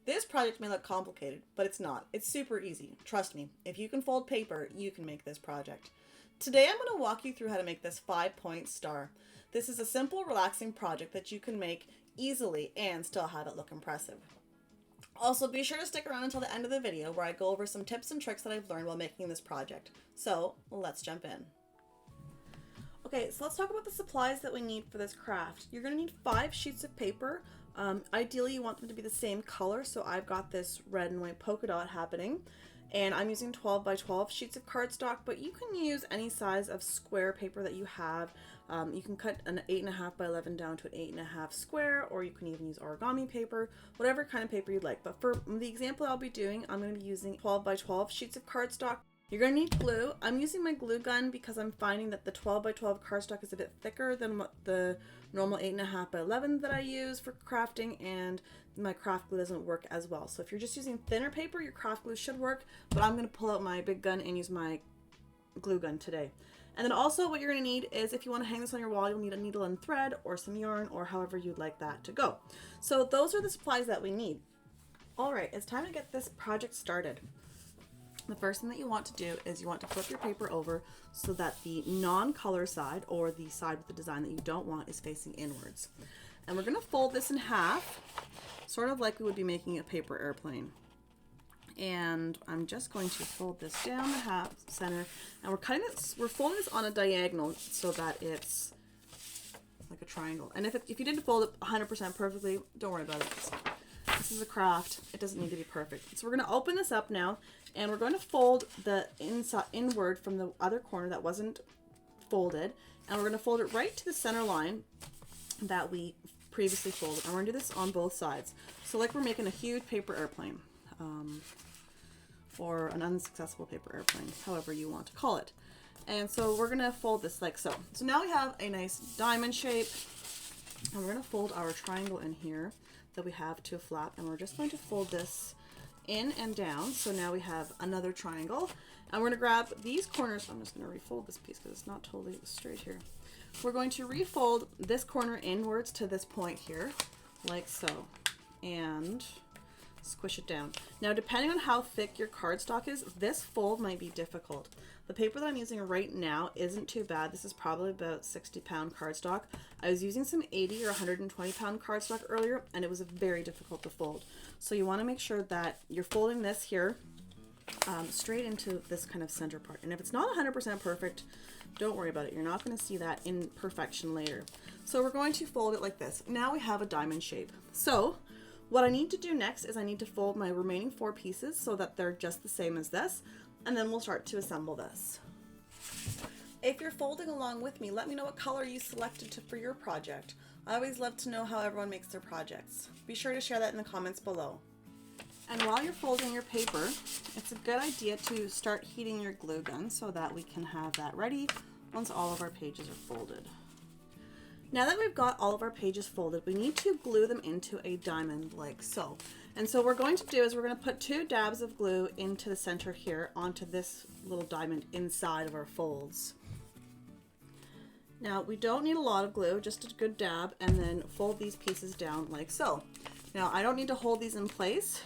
This project may look complicated, but it's not. It's super easy. Trust me, if you can fold paper, you can make this project. Today I'm going to walk you through how to make this 5-point star. This is a simple, relaxing project that you can make easily and still have it look impressive. Also, be sure to stick around until the end of the video where I go over some tips and tricks that I've learned while making this project. So, let's jump in. Okay, so let's talk about the supplies that we need for this craft. You're going to need 5 sheets of paper. Ideally, you want them to be the same color, so I've got this red and white polka dot happening. And I'm using 12 by 12 sheets of cardstock, but you can use any size of square paper that you have. You can cut an 8.5 by 11 down to an 8.5 square, or you can even use origami paper, whatever kind of paper you'd like. But for the example I'll be doing, I'm going to be using 12 by 12 sheets of cardstock. You're going to need glue. I'm using my glue gun because I'm finding that the 12 by 12 cardstock is a bit thicker than what the normal 8.5 by 11 that I use for crafting, and my craft glue doesn't work as well. So if you're just using thinner paper, your craft glue should work, but I'm going to pull out my big gun and use my glue gun today. And then also what you're going to need is, if you want to hang this on your wall, you'll need a needle and thread or some yarn or however you'd like that to go. So those are the supplies that we need. All right, it's time to get this project started. The first thing that you want to do is you want to flip your paper over so that the non-color side, or the side with the design that you don't want, is facing inwards. And we're going to fold this in half, sort of like we would be making a paper airplane. And I'm just going to fold this down the half center, and we're folding this on a diagonal so that it's like a triangle. And if you didn't fold it 100% perfectly, don't worry about it. This is a craft. It doesn't need to be perfect. So we're going to open this up now, and we're going to fold the inward from the other corner that wasn't folded, and we're going to fold it right to the center line that we previously folded. And we're going to do this on both sides. So like we're making a huge paper airplane, or an unsuccessful paper airplane, however you want to call it. And so we're going to fold this like so. So now we have a nice diamond shape, and we're going to fold our triangle in here that we have to a flap, and we're just going to fold this in and down. So now we have another triangle, and we're going to grab these corners. I'm just going to refold this piece because it's not totally straight here. We're going to refold this corner inwards to this point here, like so, and squish it down. Now, depending on how thick your cardstock is, this fold might be difficult. The paper that I'm using right now isn't too bad. This is probably about 60-pound cardstock. I was using some 80 or 120-pound cardstock earlier, and it was very difficult to fold. So you want to make sure that you're folding this here straight into this kind of center part. And if it's not 100% perfect, don't worry about it. You're not going to see that in perfection later. So we're going to fold it like this. Now we have a diamond shape. So what I need to do next is I need to fold my remaining 4 pieces so that they're just the same as this, and then we'll start to assemble this. If you're folding along with me, let me know what color you selected for your project. I always love to know how everyone makes their projects. Be sure to share that in the comments below. And while you're folding your paper, it's a good idea to start heating your glue gun so that we can have that ready once all of our pages are folded. Now that we've got all of our pages folded, we need to glue them into a diamond like so. And so what we're going to do is we're going to put 2 dabs of glue into the center here onto this little diamond inside of our folds. Now we don't need a lot of glue, just a good dab, and then fold these pieces down like so. Now I don't need to hold these in place.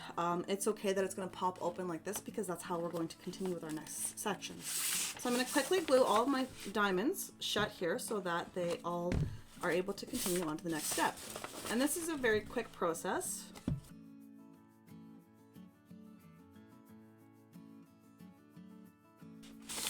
It's okay that it's going to pop open like this because that's how we're going to continue with our next section. So I'm going to quickly glue all of my diamonds shut here so that they all are able to continue on to the next step. And this is a very quick process.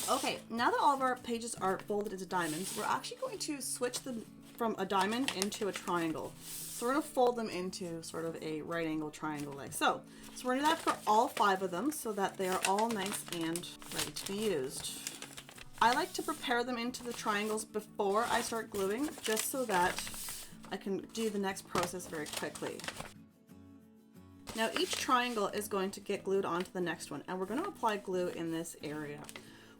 Okay, now that all of our pages are folded into diamonds, we're actually going to switch them from a diamond into a triangle. So we're going to fold them into sort of a right angle triangle like so. So we're going to do that for all 5 of them so that they are all nice and ready to be used. I like to prepare them into the triangles before I start gluing, just so that I can do the next process very quickly. Now each triangle is going to get glued onto the next one, and we're going to apply glue in this area.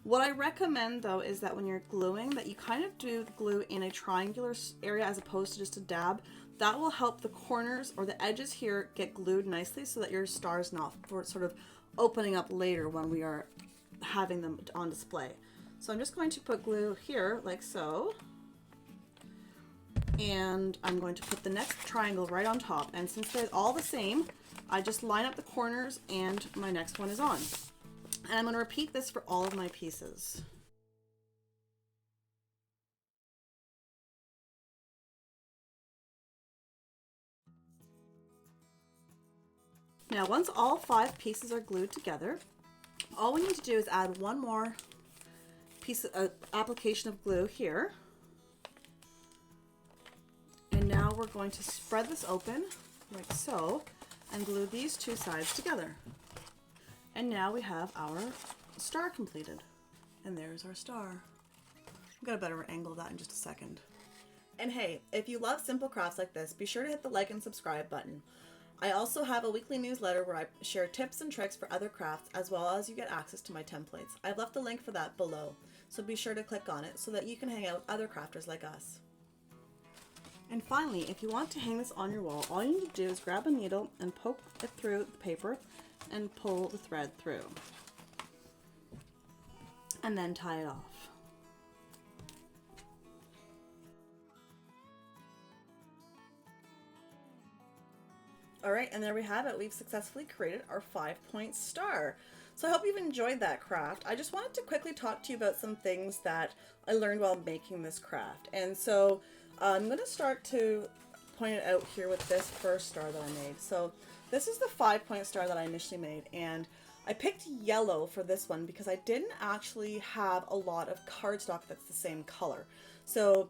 What I recommend though is that when you're gluing, that you kind of do the glue in a triangular area as opposed to just a dab. That will help the corners or the edges here get glued nicely so that your star is not sort of opening up later when we are having them on display. So I'm just going to put glue here like so, and I'm going to put the next triangle right on top, and since they're all the same, I just line up the corners and my next one is on. And I'm going to repeat this for all of my pieces. Now, once all 5 pieces are glued together, all we need to do is add one more piece of application of glue here. And now we're going to spread this open like so and glue these 2 sides together. And now we have our star completed. And there's our star. I've got a better angle of that in just a second. And hey, if you love simple crafts like this, be sure to hit the like and subscribe button. I also have a weekly newsletter where I share tips and tricks for other crafts, as well as you get access to my templates. I've left a link for that below, so be sure to click on it so that you can hang out with other crafters like us. And finally, if you want to hang this on your wall, all you need to do is grab a needle and poke it through the paper and pull the thread through. And then tie it off. All right, and there we have it. We've successfully created our 5-point star. So I hope you've enjoyed that craft. I just wanted to quickly talk to you about some things that I learned while making this craft. And so I'm going to start to point it out here with this first star that I made. So this is the 5-point star that I initially made, and I picked yellow for this one because I didn't actually have a lot of cardstock that's the same color. So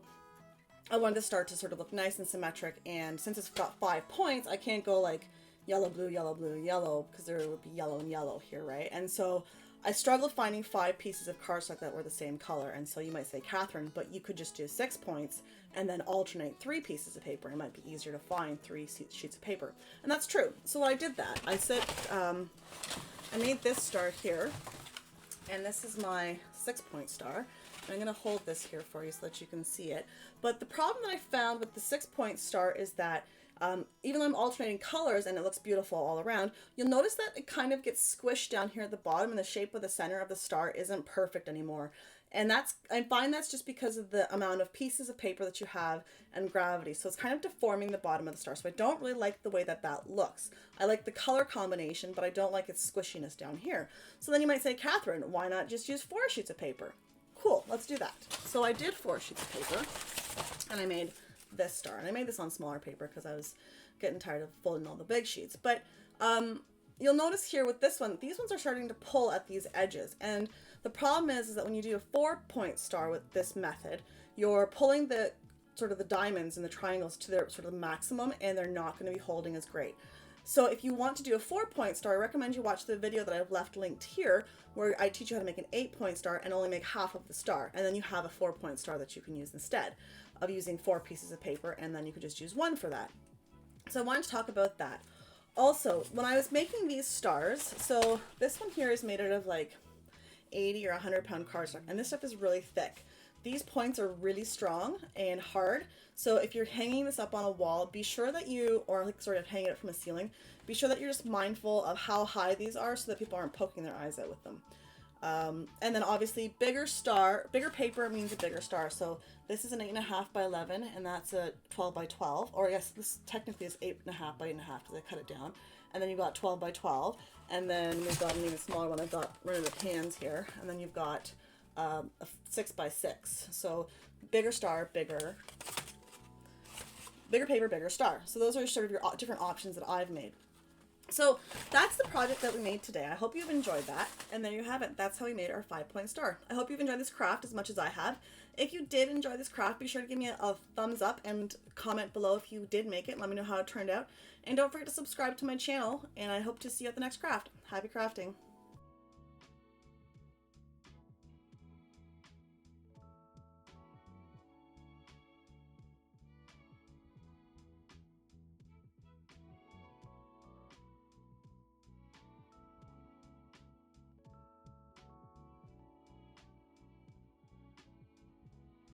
I wanted the star to sort of look nice and symmetric, and since it's got 5 points, I can't go like yellow, blue, yellow, because there would be yellow and yellow here, right? And so I struggled finding 5 pieces of cardstock that were the same color, and so you might say, Catherine, but you could just do 6 points and then alternate 3 pieces of paper. It might be easier to find 3 sheets of paper, and that's true. So I did that. I said, I made this star here, and this is my 6-point star. I'm going to hold this here for you so that you can see it. But the problem that I found with the 6-point star is that even though I'm alternating colors and it looks beautiful all around, you'll notice that it kind of gets squished down here at the bottom, and the shape of the center of the star isn't perfect anymore. And I find that's just because of the amount of pieces of paper that you have and gravity. So it's kind of deforming the bottom of the star. So I don't really like the way that that looks. I like the color combination, but I don't like its squishiness down here. So then you might say, Catherine, why not just use 4 sheets of paper? Cool, let's do that. So I did 4 sheets of paper, and I made this star. And I made this on smaller paper because I was getting tired of folding all the big sheets. But you'll notice here with this one, these ones are starting to pull at these edges. And the problem is that when you do a 4-point star with this method, you're pulling the sort of the diamonds and the triangles to their sort of maximum, and they're not going to be holding as great. So if you want to do a 4-point star, I recommend you watch the video that I've left linked here, where I teach you how to make an 8-point star and only make half of the star. And then you have a 4-point star that you can use instead of using 4 pieces of paper, and then you could just use 1 for that. So I wanted to talk about that. Also, when I was making these stars, so this one here is made out of like 80 or 100 pound cardstock, and this stuff is really thick. These points are really strong and hard, so if you're hanging this up on a wall, be sure that you, or like sort of hanging it from a ceiling, be sure that you're just mindful of how high these are so that people aren't poking their eyes out with them. And then obviously bigger paper means a bigger star. So this is an 8.5 by 11, and that's a 12 by 12, or I guess this technically is 8.5 by 8.5 because I cut it down. And then you've got 12 by 12, and then we've got an even smaller one. I've got running with hands here, and then you've got a 6 by 6. So bigger star, bigger paper, bigger star. So those are sort of your different options that I've made. So that's the project that we made today. I hope you've enjoyed that. And there you have it. That's how we made our 5-point star. I hope you've enjoyed this craft as much as I have. If you did enjoy this craft, be sure to give me a thumbs up and comment below if you did make it. Let me know how it turned out. And don't forget to subscribe to my channel. And I hope to see you at the next craft. Happy crafting.